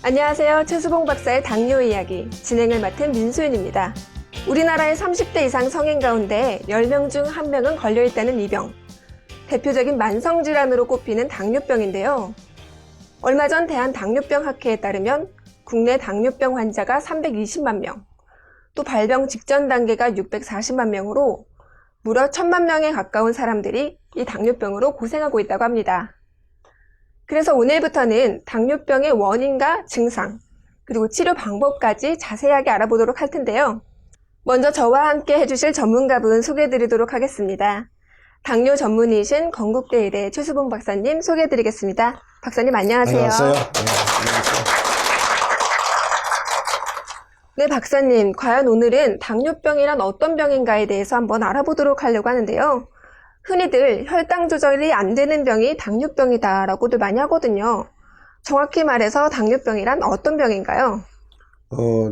안녕하세요. 최수봉 박사의 당뇨 이야기 진행을 맡은 민수윤입니다. 우리나라의 30대 이상 성인 가운데 10명 중 1명은 걸려있다는 이 병. 대표적인 만성질환으로 꼽히는 당뇨병인데요. 얼마 전 대한당뇨병학회에 따르면 국내 당뇨병 환자가 320만 명, 또 발병 직전 단계가 640만 명으로 무려 1000만 명에 가까운 사람들이 이 당뇨병으로 고생하고 있다고 합니다. 그래서 오늘부터는 당뇨병의 원인과 증상, 그리고 치료 방법까지 자세하게 알아보도록 할 텐데요. 먼저 저와 함께 해주실 전문가분 소개해드리도록 하겠습니다. 당뇨 전문의이신 건국대 의대 최수봉 박사님 소개해드리겠습니다. 박사님 안녕하세요. 안녕하세요. 네, 박사님. 과연 오늘은 당뇨병이란 어떤 병인가에 대해서 한번 알아보도록 하려고 하는데요. 흔히들 혈당 조절이 안 되는 병이 당뇨병이다라고들 많이 하거든요. 정확히 말해서 당뇨병이란 어떤 병인가요?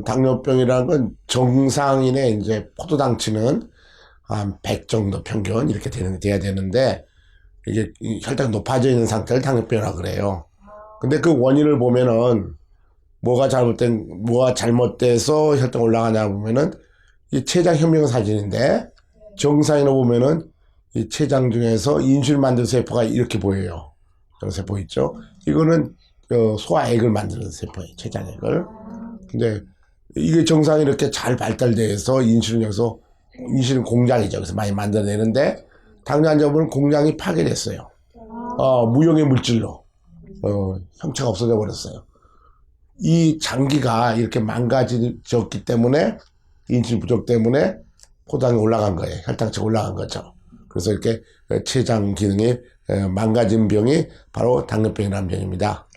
당뇨병이라는 건 정상인의 이제 포도당치는 한 100 정도 평균 이렇게 돼야 되는데, 이게 혈당이 높아져 있는 상태를 당뇨병이라고 그래요. 근데 그 원인을 보면은 뭐가 잘못돼서 혈당 올라가냐 보면은 이 췌장 현미경 사진인데, 정상인을 보면은 이 췌장 중에서 인슐린 만드는 세포가 이렇게 보여요. 저 세포 있죠? 이거는 소화액을 만드는 세포예요. 췌장액을. 근데 이게 정상이 이렇게 잘 발달돼서 인슐린 공장이죠. 그래서 많이 만들어내는데, 당뇨 환자분은 공장이 파괴됐어요. 무용의 물질로 형체가 없어져 버렸어요. 이 장기가 이렇게 망가졌기 때문에, 인슐린 부족 때문에 포도당이 올라간 거예요. 혈당치가 올라간 거죠. 그래서 이렇게 췌장 기능이 망가진 병이 바로 당뇨병이라는 병입니다.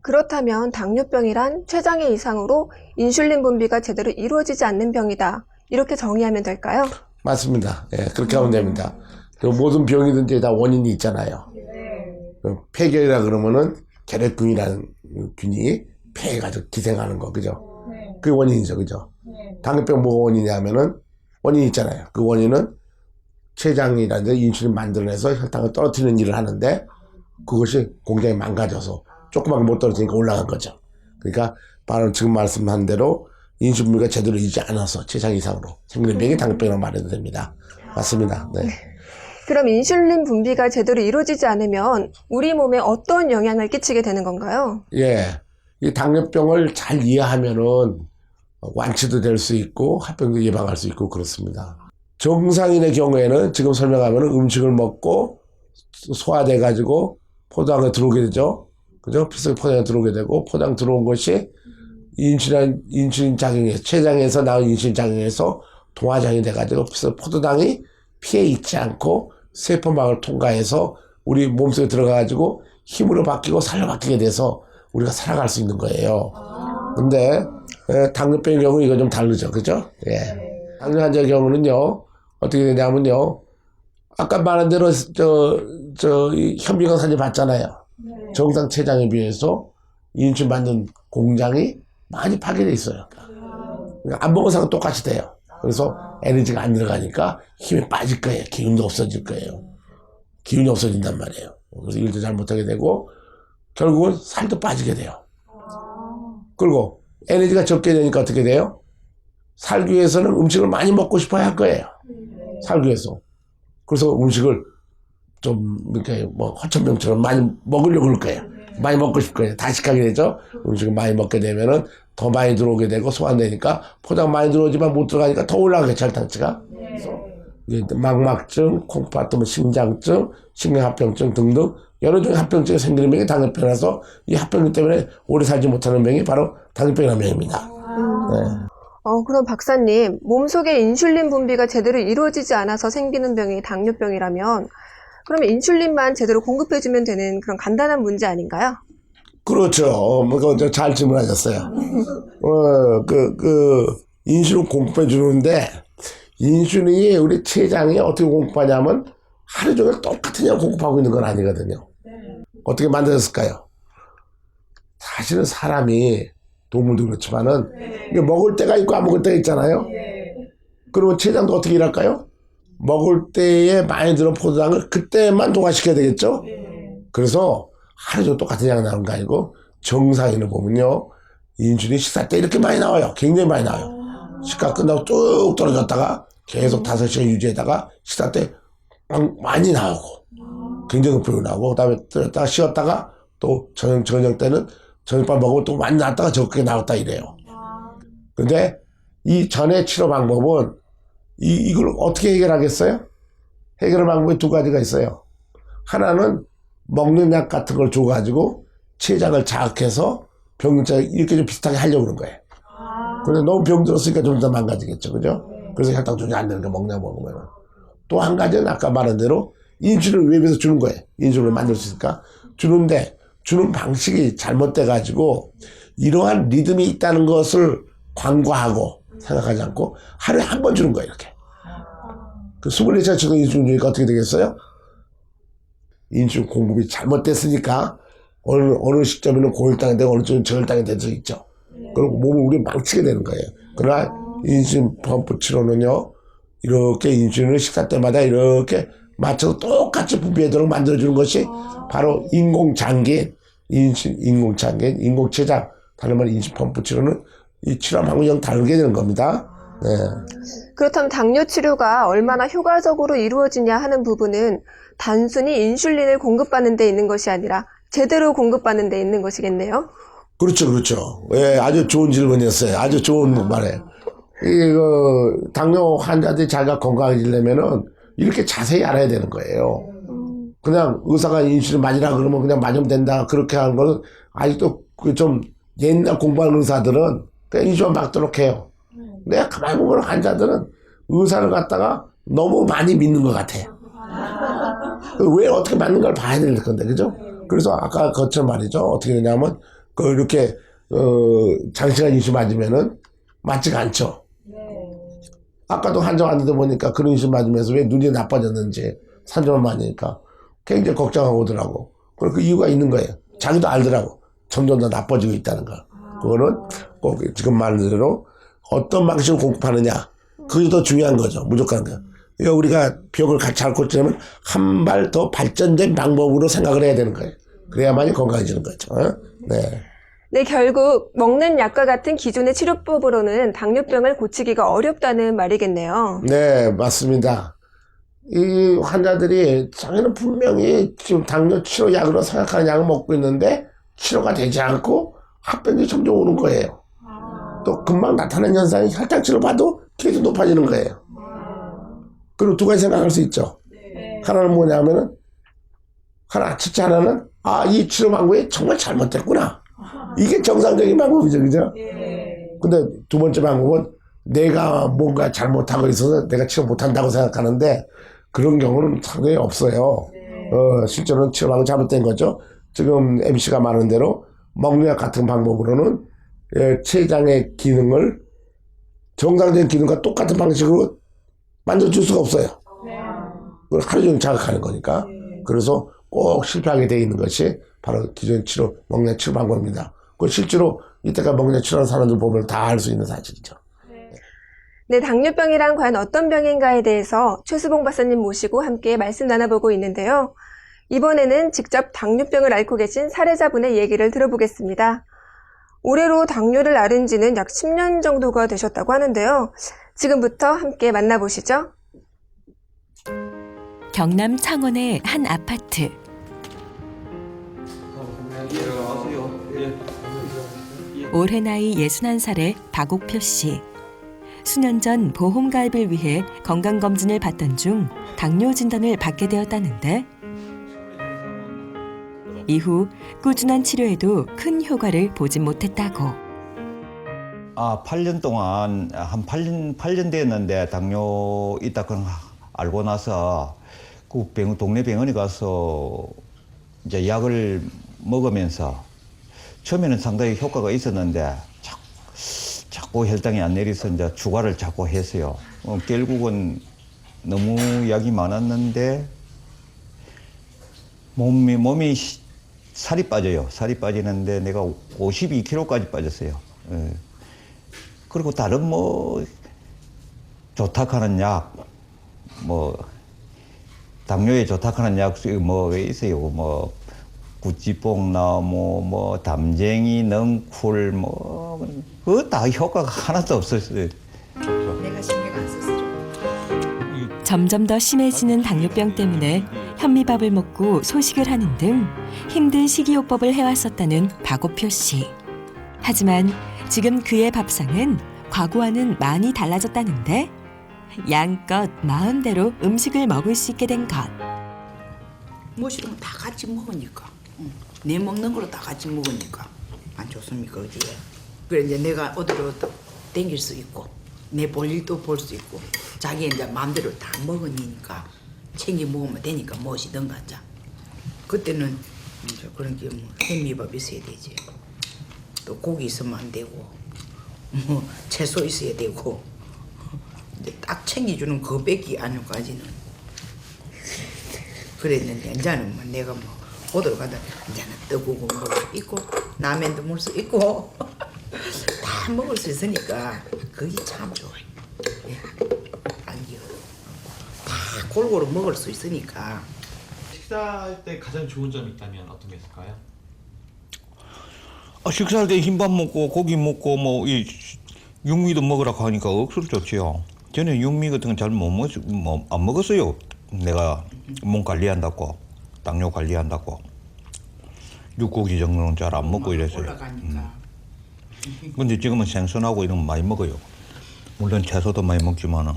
그렇다면 당뇨병이란 췌장의 이상으로 인슐린 분비가 제대로 이루어지지 않는 병이다. 이렇게 정의하면 될까요? 맞습니다. 예, 그렇게 하면 됩니다. 모든 병이든지 다 원인이 있잖아요. 폐결이라 그러면은 결핵균이라는 균이 폐에 가지고 기생하는 거, 그죠? 그게 원인이죠, 그죠? 당뇨병 뭐가 원인이냐면은 원인이 있잖아요. 그 원인은 췌장이라든지 인슐린 만들어내서 혈당을 떨어뜨리는 일을 하는데, 그것이 공장이 망가져서 조그맣게 못 떨어지니까 올라간 거죠. 그러니까 바로 지금 말씀한 대로 인슐린 분비가 제대로 이지 않아서 췌장 이상으로 생기는 병이 당뇨병이라고 말해도 됩니다. 맞습니다. 네. 그럼 인슐린 분비가 제대로 이루어지지 않으면 우리 몸에 어떤 영향을 끼치게 되는 건가요? 예. 이 당뇨병을 잘 이해하면은 완치도 될 수 있고 합병도 예방할 수 있고 그렇습니다. 정상인의 경우에는 지금 설명하면은 음식을 먹고 소화돼 가지고 포도당에 들어오게 되죠. 그죠? 피속에 포도당에 들어오게 되고, 포도당 들어온 것이 인슐린 작용해서, 췌장에서 나온 인슐린 작용해서 동화장이 돼가지고 포도당이 피에 있지 않고 세포막을 통과해서 우리 몸속에 들어가가지고 힘으로 바뀌고 살로 바뀌게 돼서 우리가 살아갈 수 있는 거예요. 근데 당뇨병의 경우 이거 좀 다르죠, 그죠? 예. 당뇨 환자의 경우는요 어떻게 되냐면요, 아까 말한 대로 이 현미경 사진 봤잖아요. 정상 췌장에 비해서 인슐린 만든 공장이 많이 파괴돼 있어요. 그러니까 안 먹은 상황 똑같이 돼요. 그래서 에너지가 안 들어가니까 힘이 빠질 거예요. 기운도 없어질 거예요. 기운이 없어진단 말이에요. 그래서 일도 잘 못하게 되고, 결국은 살도 빠지게 돼요. 그리고 에너지가 적게 되니까 어떻게 돼요? 살기 위해서는 음식을 많이 먹고 싶어야 할 거예요. 살기 위해서. 그래서 음식을 좀 이렇게 허천병처럼 많이 먹으려고 그럴 거예요. 많이 먹고 싶을 거예요. 다식하게 되죠. 음식을 많이 먹게 되면은 더 많이 들어오게 되고 소화되니까 포장 많이 들어오지만 못 들어가니까 더 올라가겠죠, 혈당치가. 그래서 망막증, 콩팥, 심장증, 심근합병증 등등 여러 종의 합병증이 생기는 병이 당뇨병이라서, 이 합병증 때문에 오래 살지 못하는 병이 바로 당뇨병이라는 병입니다. 네. 그럼 박사님, 몸속에 인슐린 분비가 제대로 이루어지지 않아서 생기는 병이 당뇨병이라면 그러면 인슐린만 제대로 공급해주면 되는 그런 간단한 문제 아닌가요? 그렇죠. 잘 질문하셨어요. 인슐린 공급해 주는데, 인슐린이 우리 췌장에 어떻게 공급하냐면 하루 종일 똑같은 양 공급하고 있는 건 아니거든요. 어떻게 만들었을까요? 사실은 사람이, 동물도 그렇지만은, 이게 먹을 때가 있고 안 먹을 때가 있잖아요. 그러면 췌장도 어떻게 일할까요? 먹을 때에 많이 들은 포도당을 그때만 동화시켜야 되겠죠? 그래서 하루 종일 똑같은 양 나오는 거 아니고 정상인을 보면요. 인슐린이 식사 때 이렇게 많이 나와요. 굉장히 많이 나와요. 식사 끝나고 쭉 떨어졌다가 계속 5시간 유지하다가 식사 때 많이 나오고 굉장히 높이 나오고 그다음에 떨었다가 쉬었다가 또 저녁 때는 저녁밥 먹으면 또 많이 나왔다가 적게 나왔다 이래요. 근데 이 전의 치료 방법은 이걸 어떻게 해결하겠어요? 해결 방법이 두 가지가 있어요. 하나는 먹는 약 같은 걸 줘가지고 췌장을 자극해서 병자 이렇게 좀 비슷하게 하려고 그런 거예요. 근데 너무 병들었으니까 좀 더 망가지겠죠. 그죠? 그래서 혈당 조절이 안 되는 거 먹으면. 또 한 가지는 아까 말한 대로 인슐린을 외부에서 주는 거예요. 인슐린을 만들 수 있으니까. 주는데 주는 방식이 잘못돼가지고 이러한 리듬이 있다는 것을 관과하고 생각하지 않고 하루에 한 번 주는 거예요. 이렇게. 그 24시간 치고 인슐린 주니까 어떻게 되겠어요? 인슐린 공급이 잘못됐으니까 어느 시점에는 고혈당이 되고 어느 쪽은 저혈당이 될 수 있죠. 그리고 몸을 우리 망치게 되는 거예요. 그러나 인슐린 펌프 치료는요, 이렇게 인슐린을 식사 때마다 이렇게 맞춰서 똑같이 분비하도록 만들어주는 것이 바로 인공장기인, 인공췌장, 다른 말 인슐린 펌프 치료는 이 치료 방법이 좀 다르게 되는 겁니다. 네. 그렇다면 당뇨 치료가 얼마나 효과적으로 이루어지냐 하는 부분은 단순히 인슐린을 공급받는 데 있는 것이 아니라 제대로 공급받는 데 있는 것이겠네요. 그렇죠. 예, 아주 좋은 질문이었어요. 아주 좋은 말이에요. 당뇨 환자들이 자기가 건강해지려면은 이렇게 자세히 알아야 되는 거예요. 그냥 의사가 인슐린 맞으라 그러면 그냥 맞으면 된다. 그렇게 하는 거는 아직도 그 좀 옛날 공부하는 의사들은 그냥 인슐린 맞도록 해요. 내가 가만히 보면 환자들은 의사를 갖다가 너무 많이 믿는 것 같아요. 왜 어떻게 맞는 걸 봐야 될 건데, 그죠? 그래서 아까 그것처럼 말이죠. 어떻게 되냐면, 이렇게, 장시간 인슐린 맞으면은 맞지가 않죠. 아까도 환자 왔는데 보니까 그런 인슐린 맞으면서 왜 눈이 나빠졌는지 산전을 맞으니까 굉장히 걱정하고 오더라고. 그 이유가 있는 거예요. 자기도 알더라고. 점점 더 나빠지고 있다는 거. 그거는 꼭 지금 말한 대로 어떤 방식으로 공급하느냐. 그게 더 중요한 거죠. 무조건. 우리가 벽을 같이 앓고 있으면 한 발 더 발전된 방법으로 생각을 해야 되는 거예요. 그래야만이 건강해지는 거죠. 네. 네, 결국 먹는 약과 같은 기존의 치료법으로는 당뇨병을 고치기가 어렵다는 말이겠네요. 네, 맞습니다. 이 환자들이 자기는 분명히 지금 당뇨 치료 약으로 생각하는 약을 먹고 있는데 치료가 되지 않고 합병이 점점 오는 거예요. 또 금방 나타나는 현상이 혈당 치료 봐도 계속 높아지는 거예요. 그리고 두 가지 생각할 수 있죠. 하나는 뭐냐면은 첫째 하나는 이 치료 방법이 정말 잘못됐구나. 이게 정상적인 방법이죠, 그죠? 근데 두 번째 방법은 내가 뭔가 잘못하고 있어서 내가 치료 못한다고 생각하는데 그런 경우는 상당히 없어요. 실제로는 치료 방법이 잘못된 거죠. 지금 MC가 말한 대로 먹는 약 같은 방법으로는 췌장의 기능을 정상적인 기능과 똑같은 방식으로 만들어줄 수가 없어요. 그걸 하루 종일 자극하는 거니까. 그래서 꼭 실패하게 돼 있는 것이 바로 기존 치료, 먹는 치료 방법입니다. 그 실제로 이때까지 먹는 치료하는 사람들 보면 다 알 수 있는 사실이죠. 네, 당뇨병이란 과연 어떤 병인가에 대해서 최수봉 박사님 모시고 함께 말씀 나눠보고 있는데요. 이번에는 직접 당뇨병을 앓고 계신 사례자분의 얘기를 들어보겠습니다. 올해로 당뇨를 앓은 지는 약 10년 정도가 되셨다고 하는데요. 지금부터 함께 만나보시죠. 경남 창원의 한 아파트. 올해 나이 61살의 박옥표 씨. 수년 전 보험가입을 위해 건강검진을 받던 중 당뇨 진단을 받게 되었다는데 이후 꾸준한 치료에도 큰 효과를 보지 못했다고. 8년 동안 한 8년 됐는데 당뇨 있다 그런 거 알고 나서 그 동네 병원에 가서 이제 약을 먹으면서 처음에는 상당히 효과가 있었는데 자꾸 혈당이 안 내려서 이제 추가를 자꾸 했어요. 결국은 너무 약이 많았는데 몸이 살이 빠져요. 살이 빠지는데 내가 52kg까지 빠졌어요. 예. 그리고 다른 좋다하는 약, 당뇨에 좋다하는 약 뭐 있어요. 구찌뽕나무, 뭐 담쟁이, 넝쿨, 뭐 그거 다 효과가 하나도 없었어요. 내가 신경 안 썼어. 점점 더 심해지는 당뇨병 때문에 현미밥을 먹고 소식을 하는 등 힘든 식이요법을 해왔었다는 박오표 씨. 하지만 지금 그의 밥상은 과거와는 많이 달라졌다는데 양껏 마음대로 음식을 먹을 수 있게 된 것. 무엇이든 다 같이 먹으니까. 내 먹는 거로 다 같이 먹으니까 안 좋습니까, 어디에? 그래 이제 내가 어디로 땡길 수 있고 내 볼 일도 볼 수 있고 자기 이제 마음대로 다 먹으니까 챙겨 먹으면 되니까 무엇이든가 자. 그때는 이제 그런 게 뭐 현미밥 있어야 되지. 또 고기 있으면 안 되고 뭐 채소 있어야 되고 이제 딱 챙겨주는 그밖에 아니까지는 그랬는데 이제는 뭐 내가 뭐 어디로 가다 이제는 떡국을 먹을 수 있고 라면도 먹을 수 있고 다 먹을 수 있으니까 그게 참 좋아요. 예. 알기요. 다 골고루 먹을 수 있으니까. 식사할 때 가장 좋은 점이 있다면 어떤 게 있을까요? 식사할 때 흰밥 먹고 고기 먹고 뭐 이 육미도 먹으라고 하니까 억수로 좋지요. 저는 육미 같은 건 잘 안 먹었어요. 내가 몸 관리한다고 당뇨 관리한다고 육고기 정도는 잘 안 먹고 이랬어요. 올라가니까. 근데 지금은 생선하고 이런 거 많이 먹어요. 물론 채소도 많이 먹지만은.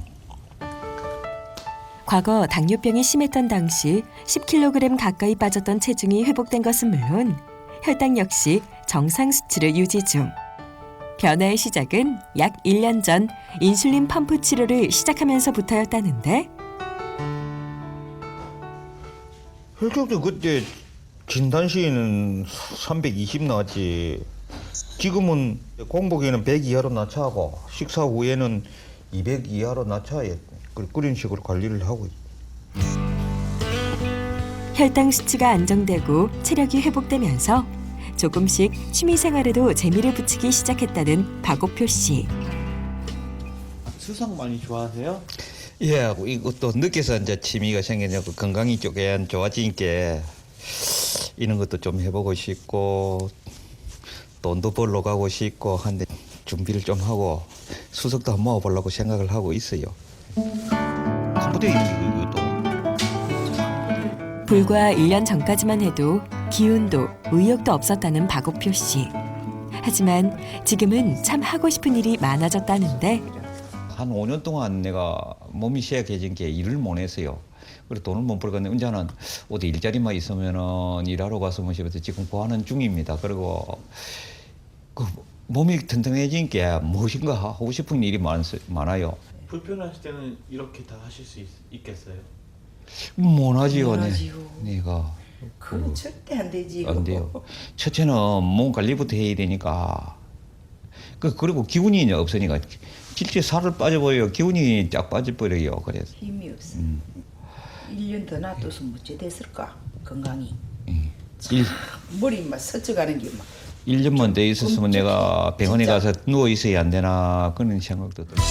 과거 당뇨병이 심했던 당시 10kg 가까이 빠졌던 체중이 회복된 것은 물론 혈당 역시 정상 수치를 유지 중. 변화의 시작은 약 1년 전 인슐린 펌프 치료를 시작하면서부터였다는데 혈압도 그때 진단 시에는 320 나왔지. 지금은 공복에는 100 이하로 낮춰하고 식사 후에는 200 이하로 낮춰야 그런 식으로 관리를 하고 있어요. 혈당 수치가 안정되고 체력이 회복되면서 조금씩 취미생활에도 재미를 붙이기 시작했다는 박오표 씨. 수상 많이 좋아하세요? 예, 이것도 늦게서 이제 취미가 생기냐고 건강이 조금 좋아지니까 이런 것도 좀 해보고 싶고 돈도 벌러 가고 싶고 한데 준비를 좀 하고 수석도 한번 모아보려고 생각을 하고 있어요. 컴퓨터 이것도. 불과 1년 전까지만 해도 기운도 의욕도 없었다는 박오표 씨. 하지만 지금은 참 하고 싶은 일이 많아졌다는데 한 5년 동안 내가 몸이 쇠약해진 게 일을 못 했어요. 그래 돈을 못 벌었는데 언제는 어디 일자리만 있으면은 일하러 가서 뭐 지금 구하는 중입니다. 그리고 그 몸이 튼튼해진 게 무엇인가 하고 싶은 일이 많아요. 불편하실 때는 이렇게 다 하실 수 있겠어요? 못하지요. 못하지요. 내가 그건 절대 안 되지. 안 돼요. 첫째는 몸 관리부터 해야 되니까. 그리고 기운이 없으니까 실제 살을 빠져버려요. 기운이 쫙 빠져버려요. 그래서 힘이 없어. 1년 더 놔둬서 어찌 됐을까? 건강이. 머리 막 서쳐가는 게 막. 1년만 더 있었으면 내가 병원에 진짜. 가서 누워 있어야 안 되나 그런 생각도 들어요.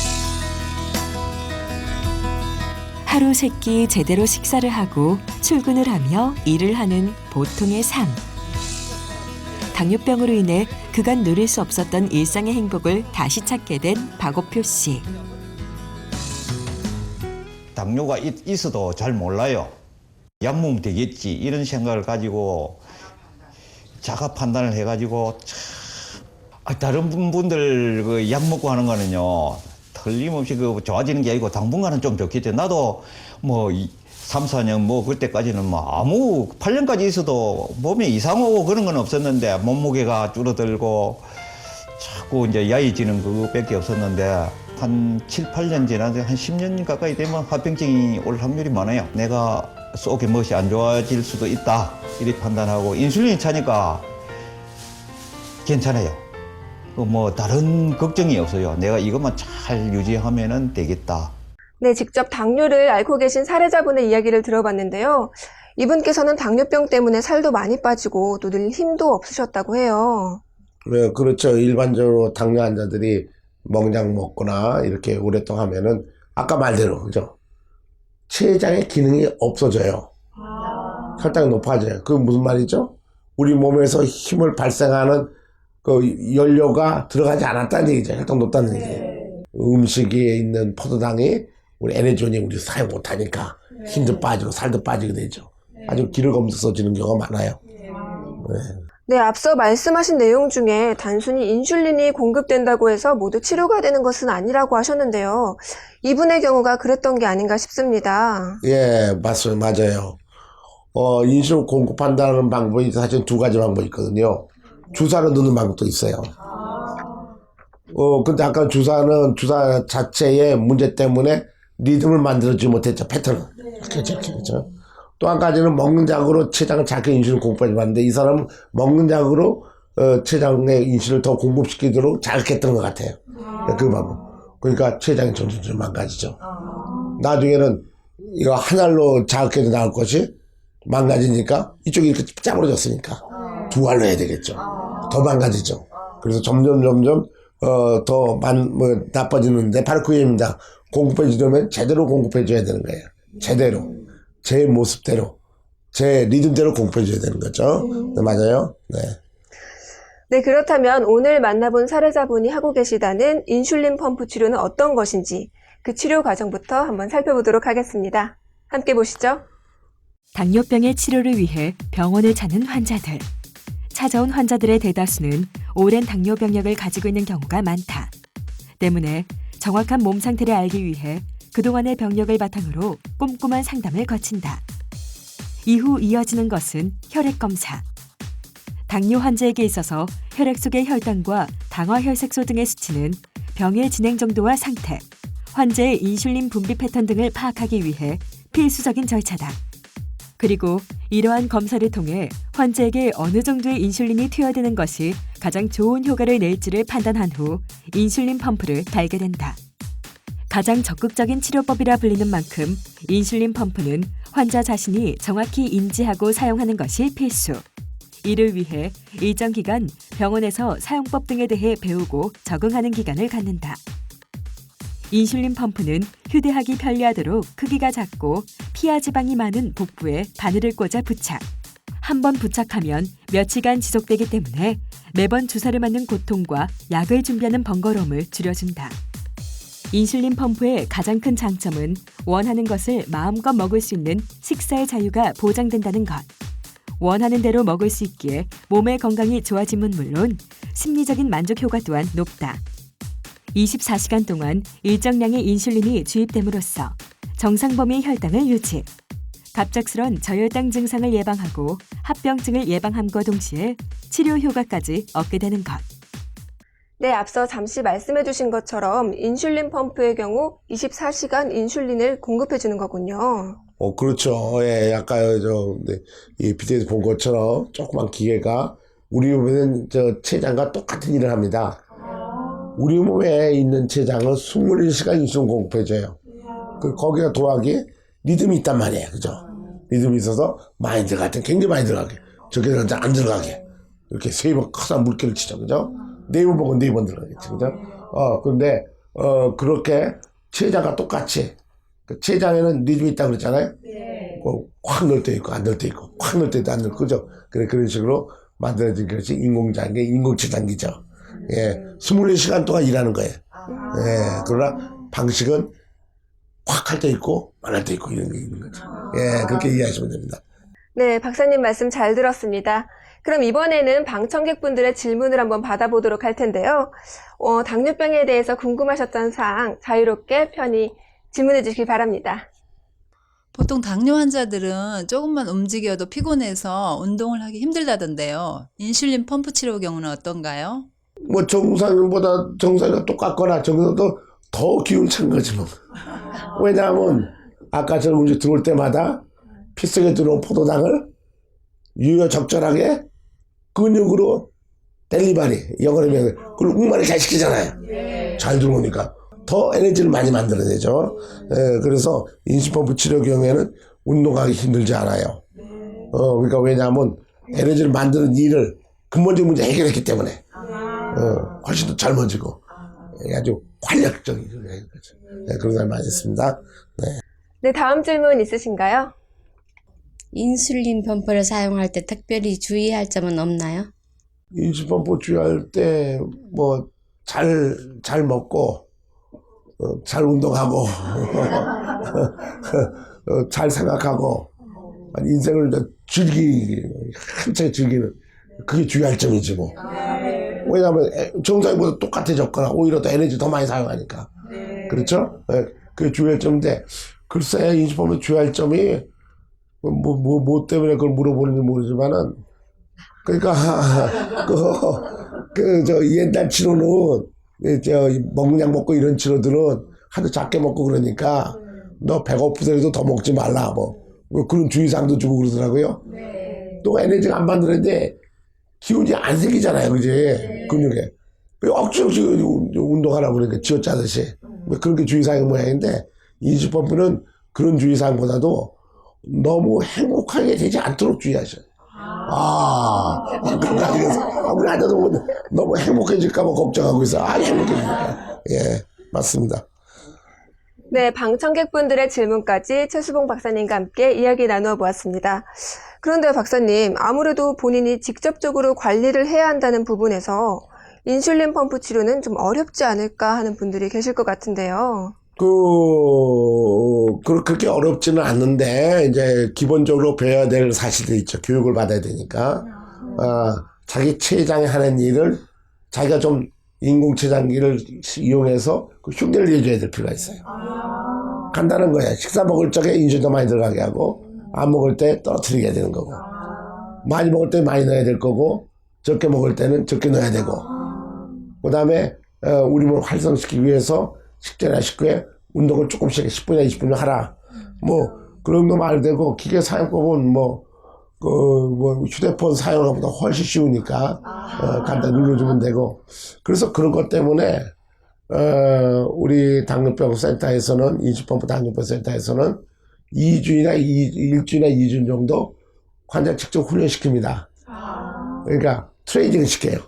하루 세끼 제대로 식사를 하고 출근을 하며 일을 하는 보통의 삶. 당뇨병으로 인해 그간 누릴 수 없었던 일상의 행복을 다시 찾게 된 박오표 씨. 당뇨가 있어도 잘 몰라요. 약 먹으면 되겠지 이런 생각을 가지고 자가 판단을 해가지고 다른 분들 그 약 먹고 하는 거는요 틀림없이 그 좋아지는 게 아니고 당분간은 좀 좋겠죠. 나도 뭐 3, 4년 뭐 그때까지는 뭐 아무 8년까지 있어도 몸에 이상 오고 그런 건 없었는데 몸무게가 줄어들고 자꾸 이제 야해지는 그거밖에 없었는데 한 7, 8년 지나서 한 10년 가까이 되면 화병증이 올 확률이 많아요. 내가 속에 무엇이 안 좋아질 수도 있다 이렇게 판단하고 인슐린이 차니까 괜찮아요. 뭐 다른 걱정이 없어요. 내가 이것만 잘 유지하면 되겠다. 네, 직접 당뇨를 앓고 계신 사례자분의 이야기를 들어봤는데요. 이분께서는 당뇨병 때문에 살도 많이 빠지고 또 늘 힘도 없으셨다고 해요. 네, 그렇죠. 일반적으로 당뇨 환자들이 멍장 먹거나 이렇게 오랫동안 하면은 아까 말대로 그죠? 췌장의 기능이 없어져요. 혈당이 높아져요. 그건 무슨 말이죠? 우리 몸에서 힘을 발생하는 그 연료가 들어가지 않았다는 얘기죠. 혈당 높다는 얘기예요. 음식에 있는 포도당이 우리 에너지원이 우리 사용 못하니까 힘도 빠지고 살도 빠지게 되죠. 아주 기력 없어지는 경우가 많아요. 네, 앞서 말씀하신 내용 중에 단순히 인슐린이 공급된다고 해서 모두 치료가 되는 것은 아니라고 하셨는데요. 이분의 경우가 그랬던 게 아닌가 싶습니다. 예, 맞습니다. 맞아요. 인슐린 공급한다는 방법이 사실 두 가지 방법이 있거든요. 주사를 넣는 방법도 있어요. 근데 아까 주사 자체의 문제 때문에 리듬을 만들어주지 못했죠. 패턴을. 그렇죠. 또 한 가지는 먹는 약으로 췌장을 작게 인슐린 공급하지 않는데 이 사람은 먹는 약으로 췌장에 인슐린을 더 공급시키도록 자극했던 것 같아요. 그 방법. 그러니까 췌장이 점점 망가지죠. 나중에는 이거 한 알로 자극해도 나올 것이 망가지니까 이쪽이 이렇게 짜부러졌으니까 두 알로 해야 되겠죠. 더 망가지죠. 그래서 점점 더 나빠지는데 바로 그 얘기입니다. 공급해주려면 제대로 공급해줘야 되는 거예요. 제대로. 제 모습대로. 제 리듬대로 공급해줘야 되는 거죠. 네, 맞아요. 네. 네, 그렇다면 오늘 만나본 사례자분이 하고 계시다는 인슐린 펌프 치료는 어떤 것인지 그 치료 과정부터 한번 살펴보도록 하겠습니다. 함께 보시죠. 당뇨병의 치료를 위해 병원을 찾는 환자들. 찾아온 환자들의 대다수는 오랜 당뇨 병력을 가지고 있는 경우가 많다. 때문에 정확한 몸 상태를 알기 위해 그동안의 병력을 바탕으로 꼼꼼한 상담을 거친다. 이후 이어지는 것은 혈액 검사. 당뇨 환자에게 있어서 혈액 속의 혈당과 당화혈색소 등의 수치는 병의 진행 정도와 상태, 환자의 인슐린 분비 패턴 등을 파악하기 위해 필수적인 절차다. 그리고 이러한 검사를 통해 환자에게 어느 정도의 인슐린이 투여되는 것이 가장 좋은 효과를 낼지를 판단한 후 인슐린 펌프를 달게 된다. 가장 적극적인 치료법이라 불리는 만큼 인슐린 펌프는 환자 자신이 정확히 인지하고 사용하는 것이 필수. 이를 위해 일정 기간 병원에서 사용법 등에 대해 배우고 적응하는 기간을 갖는다. 인슐린 펌프는 휴대하기 편리하도록 크기가 작고 피하 지방이 많은 복부에 바늘을 꽂아 부착. 한 번 부착하면 며칠간 지속되기 때문에 매번 주사를 맞는 고통과 약을 준비하는 번거로움을 줄여준다. 인슐린 펌프의 가장 큰 장점은 원하는 것을 마음껏 먹을 수 있는 식사의 자유가 보장된다는 것. 원하는 대로 먹을 수 있기에 몸의 건강이 좋아짐은 물론 심리적인 만족 효과 또한 높다. 24시간 동안 일정량의 인슐린이 주입됨으로써 정상 범위의 혈당을 유지, 갑작스런 저혈당 증상을 예방하고 합병증을 예방함과 동시에 치료 효과까지 얻게 되는 것. 네, 앞서 잠시 말씀해 주신 것처럼 인슐린 펌프의 경우 24시간 인슐린을 공급해 주는 거군요. 그렇죠. 예, 아까 이 비디오에서 본 것처럼 조그만 기계가 우리 몸에는 췌장과 똑같은 일을 합니다. 우리 몸에 있는 췌장은 21시간 인슐린 공급해줘요. 거기가 도하기 리듬이 있단 말이에요. 그죠? 리듬이 있어서 많이 들어갈 때 굉장히 많이 들어가게. 저기는 안 들어가게. 이렇게 3번 커다란 물기를 치죠. 그죠? 4번 보고 4번 들어가겠지. 그죠? 근데, 그렇게 췌장과 똑같이, 췌장에는 리듬이 있다고 그랬잖아요? 네. 확 넣을 때 있고, 안 넣을 때 있고, 확 넣을 때도 안 넣을 거죠? 그런 식으로 만들어진 것이 인공장기, 인공췌장기죠. 예. 24시간 동안 일하는 거예요. 예. 그러나 방식은 확 할 때 있고, 안 할 때 있고, 이런 게 있는 거죠. 예. 그렇게 이해하시면 됩니다. 네, 박사님 말씀 잘 들었습니다. 그럼 이번에는 방청객분들의 질문을 한번 받아보도록 할 텐데요. 당뇨병에 대해서 궁금하셨던 사항 자유롭게 편히 질문해 주시기 바랍니다. 보통 당뇨 환자들은 조금만 움직여도 피곤해서 운동을 하기 힘들다던데요. 인슐린 펌프 치료 경우는 어떤가요? 정상보다 정상이 똑같거나 정상도 더 기운 찬 거지 뭐. 왜냐하면 아까처럼 음식 들어올 때마다 피 속에 들어온 포도당을 유효적절하게 근육으로 델리바리, 영어로 하면 그걸 운반을 잘 시키잖아요. 잘 들어오니까 더 에너지를 많이 만들어내죠. 그래서 인슐린 치료 경우에는 운동하기 힘들지 않아요. 그러니까 왜냐하면 에너지를 만드는 일을 근본적 문제 해결했기 때문에 훨씬 더 젊어지고 아주 활력적인 그런 걸 많이 했습니다. 네. 네, 다음 질문 있으신가요? 인슐린 펌프를 사용할 때 특별히 주의할 점은 없나요? 인슐린펌프 주의할 때 뭐 잘 먹고 잘 운동하고 잘 생각하고 인생을 한창 즐기는 그게 주의할 점이지 뭐. 왜냐하면 정상보다 똑같아졌거나 오히려 더 에너지 더 많이 사용하니까. 그렇죠? 네, 그게 주의할 점인데 글쎄 인슐린펌프 주의할 점이 뭐 때문에 그걸 물어보는지 모르지만은 그러니까 저 옛날 치료는 저 먹는 약 먹고 이런 치료들은 하도 작게 먹고 그러니까 너 배고프더라도 더 먹지 말라 뭐 그런 주의사항도 주고 그러더라고요. 또 에너지가 안 만드는데 기운이 안 생기잖아요, 그지? 근육에 억지로 운동하라고 그러니까 쥐어짜듯이 그런 게 주의사항의 모양인데 인슐린펌프는 그런 주의사항보다도 너무 행복하게 되지 않도록 주의하셔요. 그런 거 아니겠어? 우리 아저도 너무 행복해질까봐 걱정하고 있어. 행복해질까. 예, 맞습니다. 네, 방청객분들의 질문까지 최수봉 박사님과 함께 이야기 나누어 보았습니다. 그런데 박사님, 아무래도 본인이 직접적으로 관리를 해야 한다는 부분에서 인슐린 펌프 치료는 좀 어렵지 않을까 하는 분들이 계실 것 같은데요. 그렇게 어렵지는 않는데, 이제, 기본적으로 배워야 될 사실들이 있죠. 교육을 받아야 되니까. 자기 췌장이 하는 일을 자기가 좀 인공췌장기를 이용해서 그 흉내를 내줘야 될 필요가 있어요. 간단한 거예요. 식사 먹을 적에 인슐린도 많이 들어가게 하고, 안 먹을 때 떨어뜨리게 해야 되는 거고, 많이 먹을 때 많이 넣어야 될 거고, 적게 먹을 때는 적게 넣어야 되고, 그 다음에, 우리 몸을 활성시키기 위해서 식전이나 식후에 운동을 조금씩 10분이나 20분을 하라. 뭐, 그런 거 말도 되고, 기계 사용법은 휴대폰 사용하보다 훨씬 쉬우니까, 간단히 눌러주면 되고. 그래서 그런 것 때문에, 우리 당뇨병 센터에서는, 인슐린펌프 당뇨병 센터에서는 1주나 2주 정도 환자 직접 훈련시킵니다. 그러니까 트레이닝을 시켜요.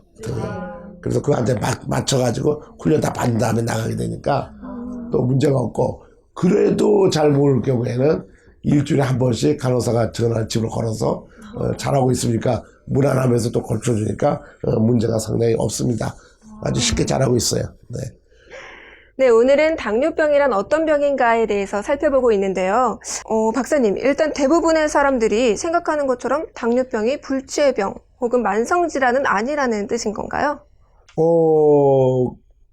그래서 그한테 맞춰가지고 훈련 다 받은 다음에 나가게 되니까 또 문제가 없고, 그래도 잘 모를 경우에는 일주일에 한 번씩 간호사가 전화를 집으로 걸어서 잘하고 있으니까 무난하면서 또 걸쳐주니까 문제가 상당히 없습니다. 아주 쉽게 잘하고 있어요. 네. 네, 오늘은 당뇨병이란 어떤 병인가에 대해서 살펴보고 있는데요. 박사님, 일단 대부분의 사람들이 생각하는 것처럼 당뇨병이 불치의 병 혹은 만성질환은 아니라는 뜻인 건가요?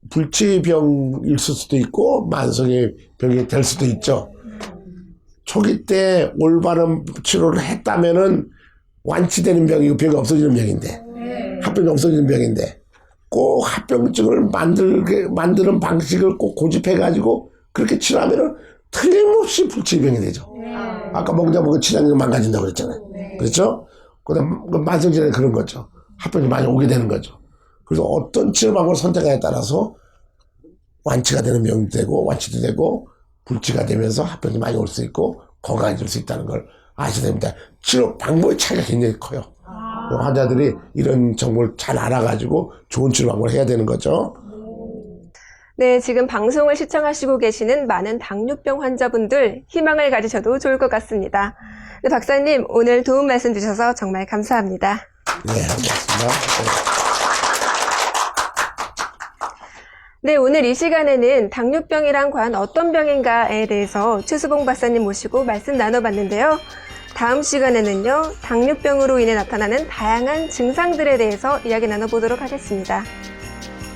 불치병일 수도 있고 만성의 병이 될 수도 있죠. 초기 때 올바른 치료를 했다면은 완치되는 병이고 병이 없어지는 병인데, 합병이 없어지는 병인데, 꼭 합병증을 만드는 방식을 꼭 고집해가지고 그렇게 치료하면은 틀림없이 불치병이 되죠. 아까 먹자먹은 치장이 망가진다고 그랬잖아요. 그렇죠? 그다음 만성질환이 그런 거죠. 합병이 많이 오게 되는 거죠. 그래서 어떤 치료 방법을 선택하냐에 따라서 완치가 되는 병도 되고 완치도 되고 불치가 되면서 합병이 많이 올 수 있고 건강해질 수 있다는 걸 아셔야 됩니다. 치료 방법의 차이가 굉장히 커요. 환자들이 이런 정보를 잘 알아가지고 좋은 치료 방법을 해야 되는 거죠. 네, 지금 방송을 시청하시고 계시는 많은 당뇨병 환자분들 희망을 가지셔도 좋을 것 같습니다. 네, 박사님, 오늘 도움 말씀 주셔서 정말 감사합니다. 네, 고맙습니다. 네, 오늘 이 시간에는 당뇨병이란 과연 어떤 병인가에 대해서 최수봉 박사님 모시고 말씀 나눠봤는데요. 다음 시간에는요, 당뇨병으로 인해 나타나는 다양한 증상들에 대해서 이야기 나눠보도록 하겠습니다.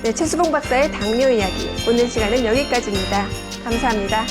네, 최수봉 박사의 당뇨 이야기, 오늘 시간은 여기까지입니다. 감사합니다.